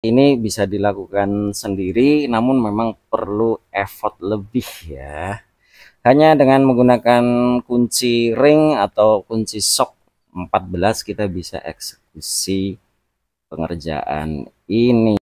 Ini bisa dilakukan sendiri, namun memang perlu effort lebih ya. Hanya dengan menggunakan kunci ring atau kunci shock 14 kita bisa eksekusi pengerjaan ini.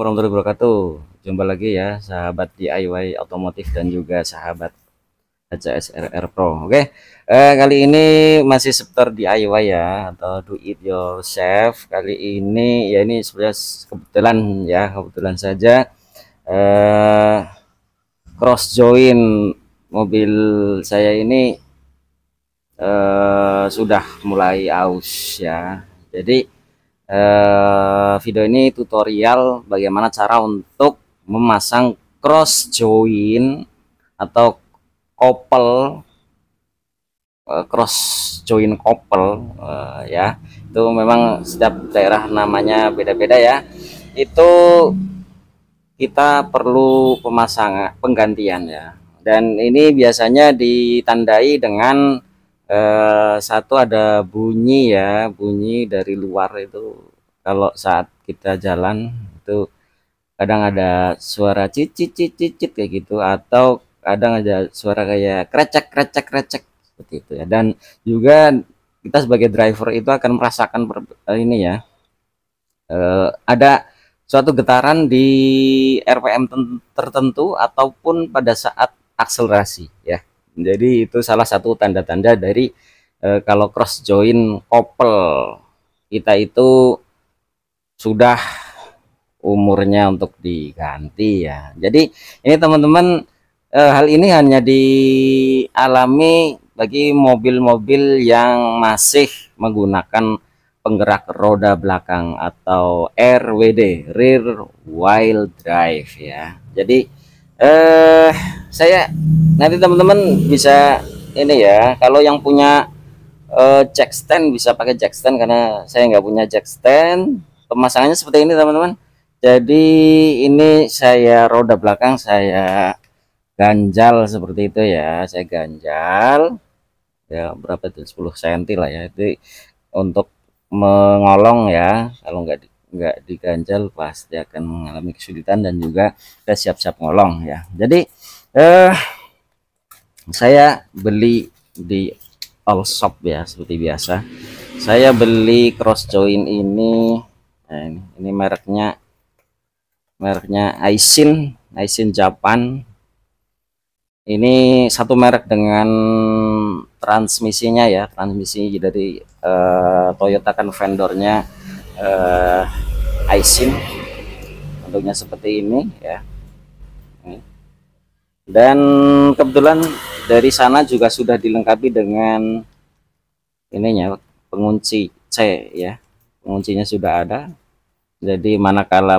Warahmatullahi wabarakatuh. Jumpa lagi ya sahabat DIY otomotif dan juga sahabat HCSRR Pro. Oke, kali ini masih seputar DIY ya, atau do it yourself. Kali ini ya, ini sebenarnya kebetulan ya, kebetulan saja eh, cross join mobil saya ini sudah mulai aus ya. Jadi video ini tutorial bagaimana cara untuk memasang cross join atau couple, cross join couple ya. Itu memang setiap daerah namanya beda-beda ya. Itu kita perlu pemasangan penggantian ya, dan ini biasanya ditandai dengan satu, ada bunyi ya, bunyi dari luar itu. Kalau saat kita jalan itu kadang ada suara cicit cicit cicit kayak gitu, atau kadang ada suara kayak krecek krecek krecek seperti itu ya. Dan juga kita sebagai driver itu akan merasakan ini ya, ada suatu getaran di RPM tertentu ataupun pada saat akselerasi ya. Jadi itu salah satu tanda-tanda dari kalau cross join couple kita itu sudah umurnya untuk diganti ya. Jadi ini teman-teman, hal ini hanya dialami bagi mobil-mobil yang masih menggunakan penggerak roda belakang atau RWD, rear wheel drive ya. Jadi saya nanti teman-teman bisa ini ya, kalau yang punya jack stand bisa pakai jack stand, karena saya nggak punya jack stand. Pemasangannya seperti ini teman-teman. Jadi ini saya roda belakang saya ganjal seperti itu ya, saya ganjal ya, berapa itu, 10 cm lah ya, itu untuk mengolong ya. Kalau nggak diganjal pasti akan mengalami kesulitan, dan juga kita siap-siap ngolong ya. Jadi saya beli di all shop ya, seperti biasa saya beli cross join ini. Nah, ini mereknya Aisin Japan. Ini satu merek dengan transmisinya ya, transmisi dari Toyota kan vendornya Aisin. Bentuknya seperti ini ya. Dan kebetulan dari sana juga sudah dilengkapi dengan ininya, pengunci C ya. Penguncinya sudah ada. Jadi manakala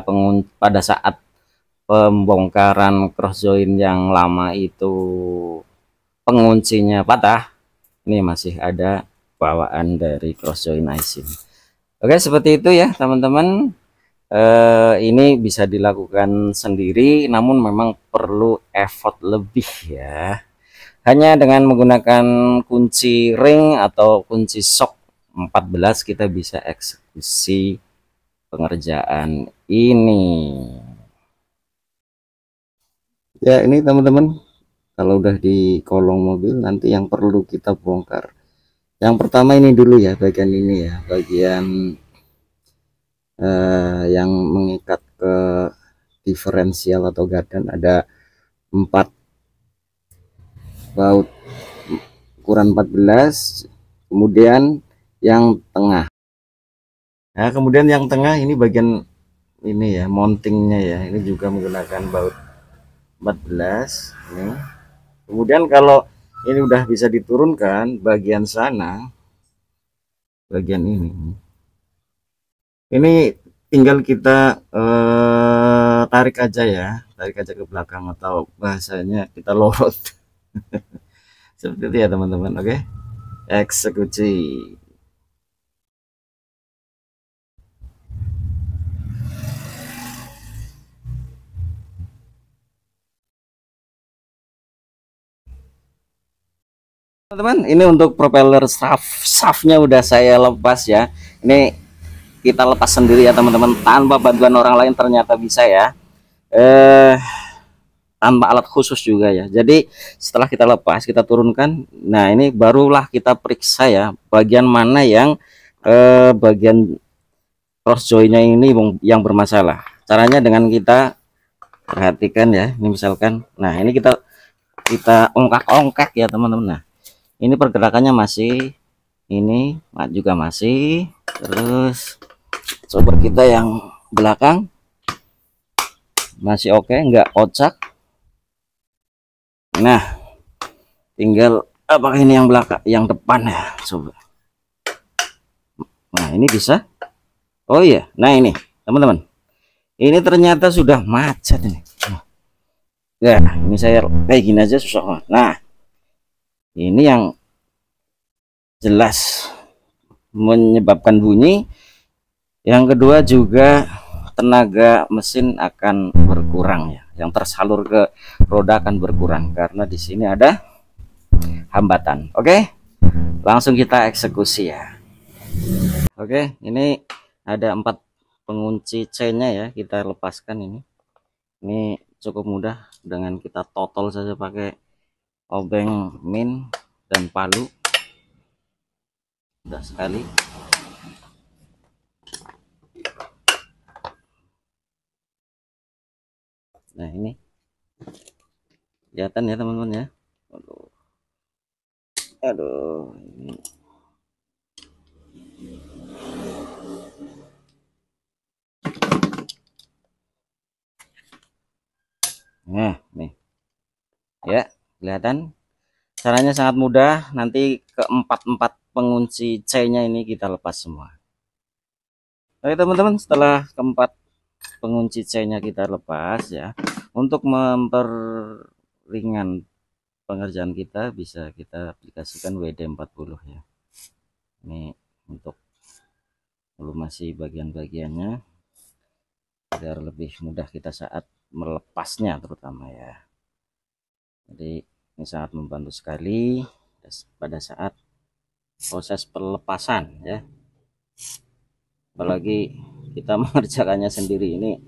pada saat pembongkaran cross join yang lama itu penguncinya patah, ini masih ada bawaan dari cross join Aisin. Oke, seperti itu ya teman-teman. Ini bisa dilakukan sendiri, namun memang perlu effort lebih ya. Hanya dengan menggunakan kunci ring atau kunci shock 14 kita bisa eksekusi pengerjaan ini. Ya, ini teman-teman, kalau udah di kolong mobil nanti yang perlu kita bongkar. Yang pertama ini dulu ya, bagian ini ya, bagian yang mengikat ke diferensial atau gardan. Ada 4 baut ukuran 14. Kemudian yang tengah, nah kemudian yang tengah ini bagian ini ya, mountingnya ya, ini juga menggunakan baut 14 ini. Kemudian kalau ini udah bisa diturunkan, bagian sana, bagian ini tinggal kita tarik aja ya, tarik aja ke belakang, atau bahasanya kita lorot. Seperti itu ya teman-teman. Oke, eksekusi. teman-teman. Ini untuk propeller shaftnya udah saya lepas ya. Ini kita lepas sendiri ya teman-teman, tanpa bantuan orang lain ternyata bisa ya. Tanpa alat khusus juga ya. Jadi setelah kita lepas, kita turunkan. Nah, ini barulah kita periksa ya bagian mana yang bagian cross jointnya ini yang bermasalah. Caranya dengan kita perhatikan ya. Ini misalkan, nah ini kita ongkak-ongkak ya teman-teman. Nah, ini pergerakannya masih, ini juga masih. Terus coba kita yang belakang masih oke, nggak kocak. Nah, tinggal apakah ini yang belakang, yang depan ya, coba. Nah, ini bisa. Oh iya, nah ini teman-teman, ini ternyata sudah macet ini. Ya, ini saya kayak gini aja susah banget. Nah, ini yang jelas menyebabkan bunyi. Yang kedua juga tenaga mesin akan berkurang ya. Yang tersalur ke roda akan berkurang karena di sini ada hambatan. Oke, langsung kita eksekusi ya. Oke, ini ada 4 pengunci C-nya ya, kita lepaskan ini. Ini cukup mudah dengan kita totol saja pakai obeng min dan palu. Mudah sekali. Nah, ini kelihatan ya teman-teman ya. Aduh, ini. Nah, nih. Ya, kelihatan. Caranya sangat mudah. Nanti keempat pengunci C-nya ini kita lepas semua. Oke teman-teman, setelah keempat pengunci C-nya kita lepas ya, untuk memperringan pengerjaan kita bisa kita aplikasikan WD-40 ya. Ini untuk melumasi bagian-bagiannya agar lebih mudah kita saat melepasnya terutama ya. Jadi ini sangat membantu sekali pada saat proses pelepasan ya. Apalagi kita mengerjakannya sendiri, ini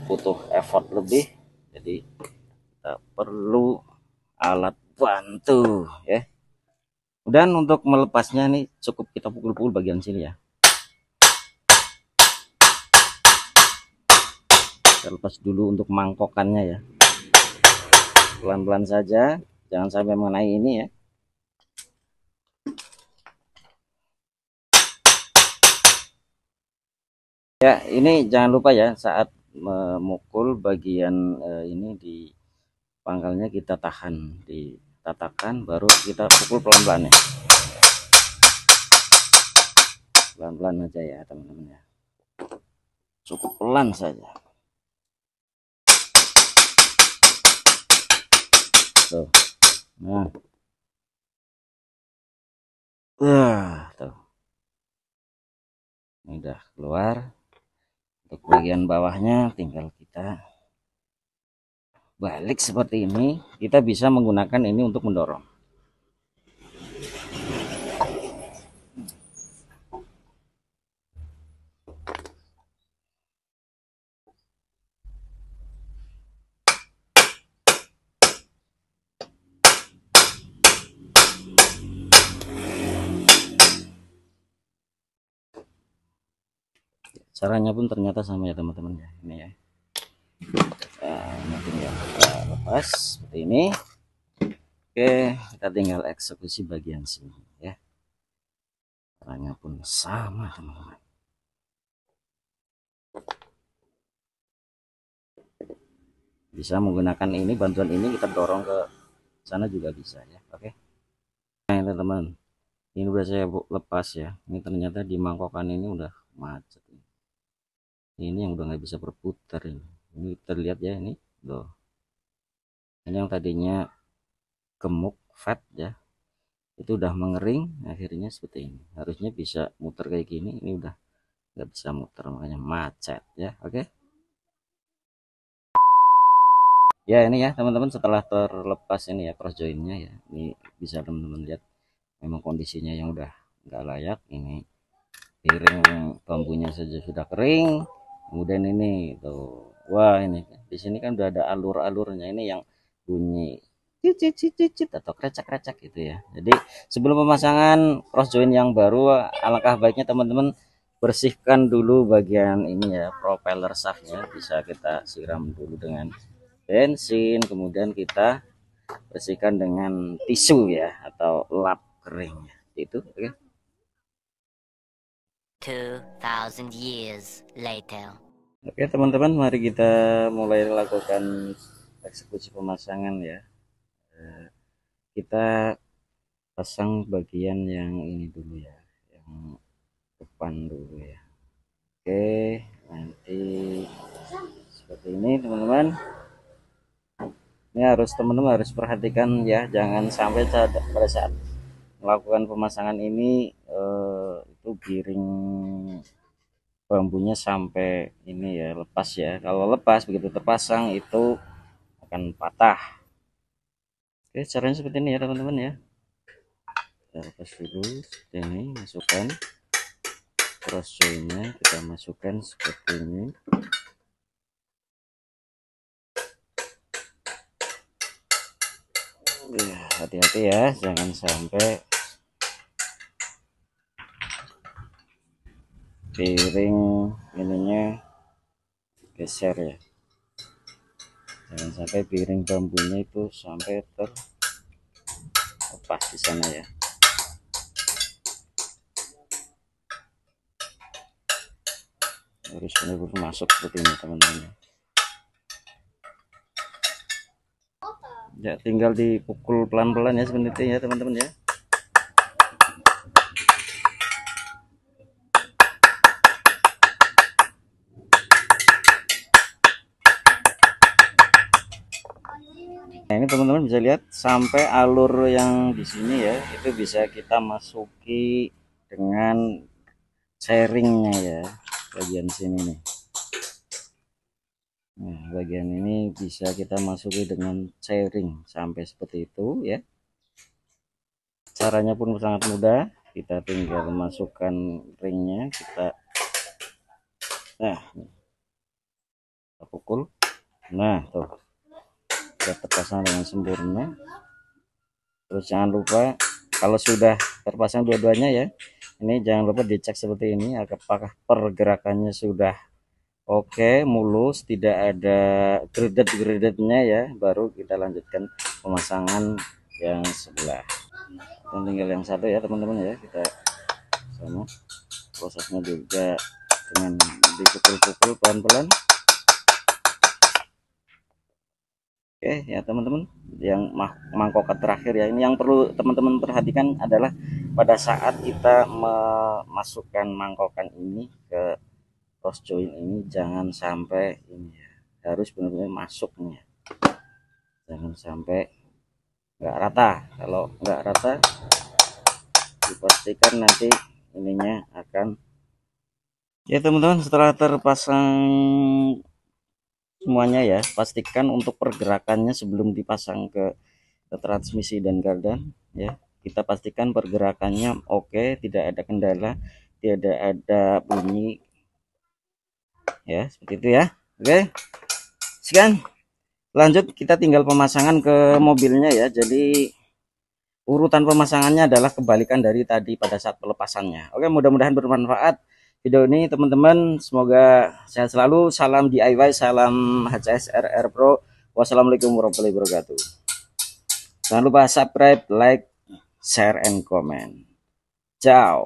butuh effort lebih, jadi kita perlu alat bantu ya. Dan untuk melepasnya nih cukup kita pukul-pukul bagian sini ya. Kita lepas dulu untuk mangkokannya ya, pelan-pelan saja, jangan sampai mengenai ini ya. Ya, ini jangan lupa ya, saat memukul bagian ini di pangkalnya kita tahan, ditatakan, baru kita pukul pelan-pelan ya. Pelan-pelan aja ya teman-teman ya, cukup pelan saja. Tuh. Nah, tuh. Ini udah keluar. Untuk bagian bawahnya tinggal kita balik seperti ini. Kita bisa menggunakan ini untuk mendorong. Caranya pun ternyata sama ya teman-teman ya. Ini ya. Nah, ini tinggal kita lepas seperti ini. Oke, kita tinggal eksekusi bagian sini ya. Caranya pun sama teman-teman. Bisa menggunakan ini, bantuan ini kita dorong ke sana juga bisa ya. Oke. Nah teman-teman, ini udah saya lepas ya. Ini ternyata di mangkokan ini udah macet. Ini yang udah nggak bisa berputar ini terlihat ya, ini loh. Ini yang tadinya gemuk fat ya, itu udah mengering akhirnya seperti ini. Harusnya bisa muter kayak gini, ini udah nggak bisa muter, makanya macet ya. Oke. Ya ini ya teman-teman, setelah terlepas ini ya cross joinnya ya, ini bisa teman-teman lihat memang kondisinya yang udah nggak layak. Ini piring bambunya saja sudah kering, kemudian ini tuh, wah ini di sini kan udah ada alur-alurnya ini yang bunyi cicit cicit atau krecek-krecek gitu ya. Jadi sebelum pemasangan cross joint yang baru, alangkah baiknya teman-teman bersihkan dulu bagian ini ya, propeller shaftnya. Bisa kita siram dulu dengan bensin, kemudian kita bersihkan dengan tisu ya, atau lap kering ya. Itu oke. 2000 years later. Oke teman-teman, mari kita mulai lakukan eksekusi pemasangan ya. Kita pasang bagian yang ini dulu ya, yang depan dulu ya. Oke, nanti seperti ini teman-teman. Ini harus teman-teman harus perhatikan ya, jangan sampai pada saat melakukan pemasangan ini itu giring bambunya sampai ini ya lepas ya. Kalau lepas begitu terpasang itu akan patah. Oke, caranya seperti ini ya teman-teman ya. Kita lepas dulu seperti ini, masukkan cross jointnya, kita masukkan seperti ini. Ya, hati-hati ya, jangan sampai piring ininya geser ya. Jangan sampai piring bambunya itu sampai terlepas di sana ya. Harus benar-benar masuk seperti ini teman-teman. Ya tinggal dipukul pelan-pelan ya seperti itu ya teman-teman ya. Nah ini teman-teman bisa lihat sampai alur yang di sini ya, itu bisa kita masuki dengan sharingnya ya, bagian sini nih. Nah bagian ini bisa kita masuki dengan sharing sampai seperti itu ya. Caranya pun sangat mudah, kita tinggal masukkan ringnya, kita pukul, nah tuh sudah terpasang dengan sempurna. Terus jangan lupa kalau sudah terpasang dua-duanya ya, ini jangan lupa dicek seperti ini apakah pergerakannya sudah oke, mulus, tidak ada gredet-gredetnya ya, baru kita lanjutkan pemasangan yang sebelah. Dan tinggal yang satu ya teman-teman ya, kita sama prosesnya juga dengan dipukul-pukul pelan-pelan. Oke ya teman-teman, yang mangkokan terakhir ya, ini yang perlu teman-teman perhatikan adalah pada saat kita memasukkan mangkokan ini ke cross joint ini, jangan sampai ini ya, harus benar-benar masuk nih ya. Jangan sampai nggak rata. Kalau nggak rata dipastikan nanti ininya akan ya teman-teman. Setelah terpasang semuanya ya, pastikan untuk pergerakannya sebelum dipasang ke transmisi dan gardan ya, kita pastikan pergerakannya oke, tidak ada kendala, tidak ada bunyi ya, seperti itu ya. Oke, sekian, lanjut kita tinggal pemasangan ke mobilnya ya. Jadi urutan pemasangannya adalah kebalikan dari tadi pada saat pelepasannya. Oke, mudah-mudahan bermanfaat video ini teman-teman, semoga sehat selalu. Salam DIY, salam HCS RR Pro. Wassalamualaikum warahmatullahi wabarakatuh. Jangan lupa subscribe, like, share, and comment. Ciao.